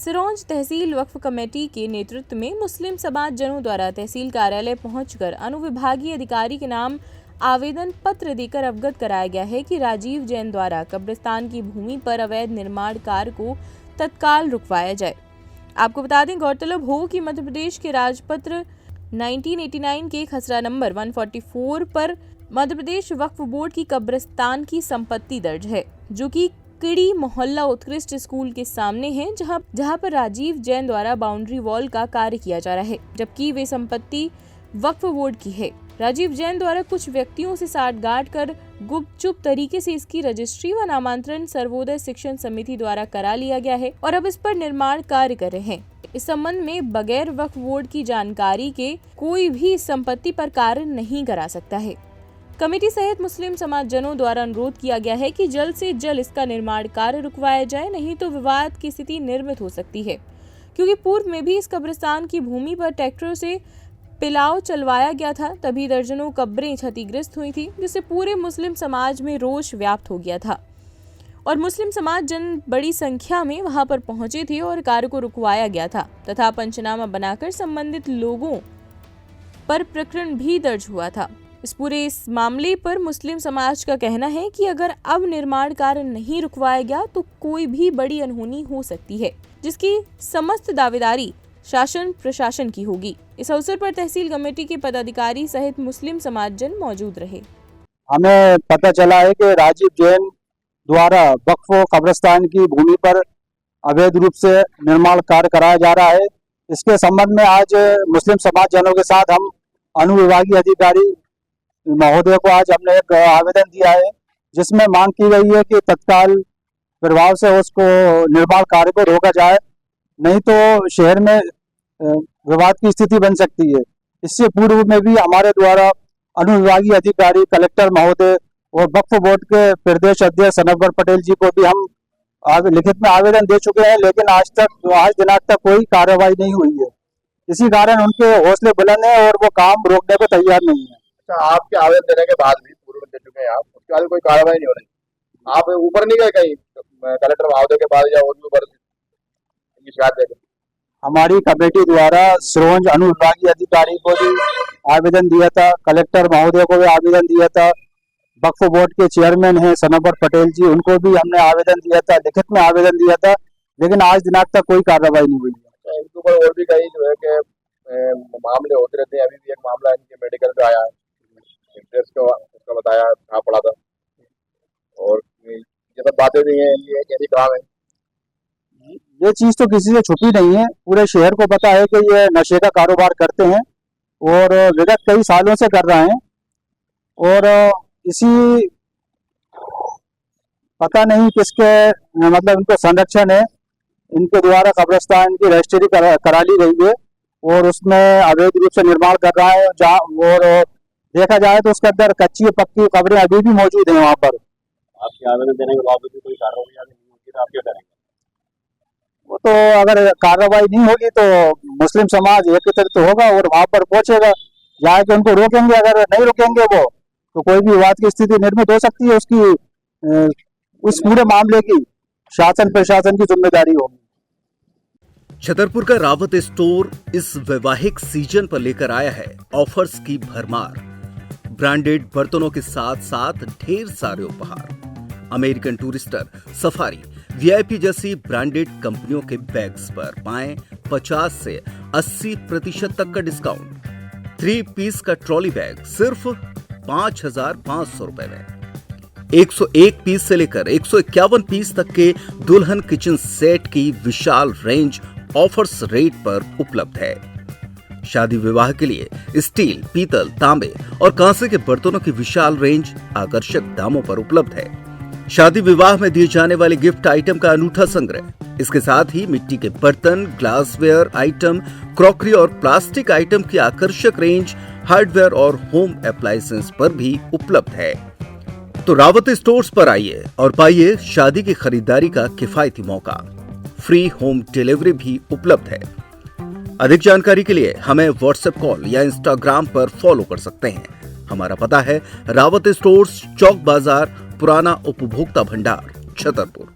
सिरोंज तहसील वक्फ committee के नेतृत्व में मुस्लिम समाज जनों द्वारा तहसील कार्यालय पहुंचकर अनुविभागीय अधिकारी के नाम आवेदन पत्र देकर अवगत कराया गया है कि राजीव जैन द्वारा कब्रिस्तान की भूमि पर अवैध निर्माण कार्य को तत्काल रुकवाया जाए। आपको बता दें, गौरतलब हो कि मध्य प्रदेश के राजपत्र 1989 के खसरा नंबर 144 पर मध्य प्रदेश वक्फ बोर्ड की कब्रिस्तान की संपत्ति दर्ज है, जो कि किड़ी मोहल्ला उत्कृष्ट स्कूल के सामने है, जहां पर राजीव जैन द्वारा बाउंड्री वॉल का कार्य किया जा रहा है, जबकि वे संपत्ति वक्फ बोर्ड की है। राजीव जैन द्वारा कुछ व्यक्तियों से साठगांठ कर गुपचुप तरीके से इसकी रजिस्ट्री व नामांतरण सर्वोदय शिक्षण समिति द्वारा करा लिया गया है और अब इस पर निर्माण कार्य कर रहे हैं। इस संबंध में बगैर वक्फ बोर्ड की जानकारी के कोई भी संपत्ति पर कार्य नहीं करा सकता है। कमेटी सहित मुस्लिम समाज जनों द्वारा अनुरोध किया गया है कि जल्द से जल्द इसका निर्माण कार्य रुकवाया जाए, नहीं तो विवाद की स्थिति निर्मित हो सकती है, क्योंकि पूर्व में भी इस कब्रिस्तान की भूमि पर ट्रैक्टरों से पिलाव चलवाया गया था, तभी दर्जनों कब्रें क्षतिग्रस्त हुई थी, जिससे पूरे मुस्लिम समाज में रोष व्याप्त हो गया था और मुस्लिम समाज जन बड़ी संख्या में वहां पर पहुंचे थे और कार्य को रुकवाया गया था तथा पंचनामा बनाकर संबंधित लोगों पर प्रकरण भी दर्ज हुआ था। इस मामले पर मुस्लिम समाज का कहना है कि अगर अब निर्माण कार्य नहीं रुकवाया गया तो कोई भी बड़ी अनहोनी हो सकती है, जिसकी समस्त दावेदारी शासन प्रशासन की होगी। इस अवसर पर तहसील कमेटी के पदाधिकारी सहित मुस्लिम समाज जन मौजूद रहे। हमें पता चला है कि राजीव जैन द्वारा वक्फ कब्रिस्तान की भूमि पर अवैध रूप से निर्माण कार्य कराया जा रहा है। इसके संबंध में आज मुस्लिम समाज जनों के साथ हम अनुविभागीय अधिकारी महोदय को आज हमने एक आवेदन दिया है, जिसमें मांग की गई है कि तत्काल प्रभाव से उसको निर्माण कार्य को रोका जाए, नहीं तो शहर में विवाद की स्थिति बन सकती है। इससे पूर्व में भी हमारे द्वारा अनुविभागीय अधिकारी कलेक्टर महोदय और वक्फ बोर्ड के प्रदेश अध्यक्ष सनवर पटेल जी को भी हम लिखित में आवेदन दे चुके हैं, लेकिन आज दिनांक तक कोई कार्रवाई नहीं हुई है। इसी कारण उनके हौसले बुलंद हैं और वो काम रोकने को तैयार नहीं है। आपके आवेदन देने के बाद भी पूर्व दे चुके हैं आप, उसके बाद कोई कार्रवाई नहीं हो रही, आप ऊपर नहीं गए कहीं कलेक्टर महोदय के पास या ऊपर शिकायत देकर? हमारी कमेटी द्वारा सिरोंज अनुविभागीय अधिकारी को भी आवेदन दिया था, कलेक्टर महोदय को भी आवेदन दिया था, वक्फ बोर्ड के चेयरमैन हैं सनवर पटेल जी, उनको भी हमने आवेदन दिया था, लिखित में आवेदन दिया था, लेकिन आज दिनांक तक कोई कार्रवाई नहीं हुई है। इनके ऊपर और भी कई जो है कि मामले होते रहते हैं। अभी भी एक मामला इनके मेडिकल पे आया है, उसका बताया कहाँ पड़ा था, और ये सब बातें भी हैं, ये कैसी काम है। ये चीज तो किसी से छुपी नहीं है, पूरे शहर को पता है कि ये नशे का कारोबार करते हैं और विगत कई सालों से कर रहे हैं, और इसी पता नहीं किसके मतलब इनको संरक्षण है, इनके द्वारा कब्रिस्तान की रजिस्ट्री करा ली गई है और उसमें अवैध रूप से निर्माण कर रहा है। जहाँ और देखा जाए तो उसके अंदर कच्ची और पक्की कब्रें अभी भी मौजूद हैं वहाँ पर। आपके आवेदन देने के बावजूद भी कोई कार्रवाई नहीं होगी तो आप क्या करेंगे? वो तो अगर कार्रवाई नहीं होगी तो मुस्लिम समाज एकत्रित होगा और वहाँ पर पहुंचेगा, जाके उनको रोकेंगे। अगर नहीं रोकेंगे वो तो कोई भी विवाद की स्थिति निर्मित हो सकती है, उस पूरे मामले की शासन प्रशासन की जिम्मेदारी होगी। छतरपुर का रावत स्टोर इस वैवाहिक सीजन पर लेकर आया है ऑफर्स की भरमार। ब्रांडेड बर्तनों के साथ साथ ढेर सारे उपहार। अमेरिकन टूरिस्टर, सफारी, वीआईपी जैसी ब्रांडेड कंपनियों के बैग्स पर पाएं 50 से 80% तक का डिस्काउंट। 3 पीस का ट्रॉली बैग सिर्फ 5,500 रुपए में। 101 पीस से लेकर 151 पीस तक के दुल्हन किचन सेट की विशाल रेंज ऑफर्स रेट पर उपलब्ध है। शादी विवाह के लिए स्टील, पीतल, तांबे और कांसे के बर्तनों की विशाल रेंज आकर्षक दामों पर उपलब्ध है। शादी विवाह में दिए जाने वाले गिफ्ट आइटम का अनूठा संग्रह। इसके साथ ही मिट्टी के बर्तन, ग्लासवेयर आइटम, क्रॉकरी और प्लास्टिक आइटम की आकर्षक रेंज हार्डवेयर और होम अप्लायंसेस पर भी उपलब्ध है। तो रावत स्टोर्स पर आइए और पाइए शादी की खरीदारी का किफायती मौका। फ्री होम डिलीवरी भी उपलब्ध है। अधिक जानकारी के लिए हमें व्हाट्सएप कॉल या इंस्टाग्राम पर फॉलो कर सकते हैं। हमारा पता है रावत स्टोर्स, चौक बाजार, पुराना उपभोक्ता भंडार, छतरपुर।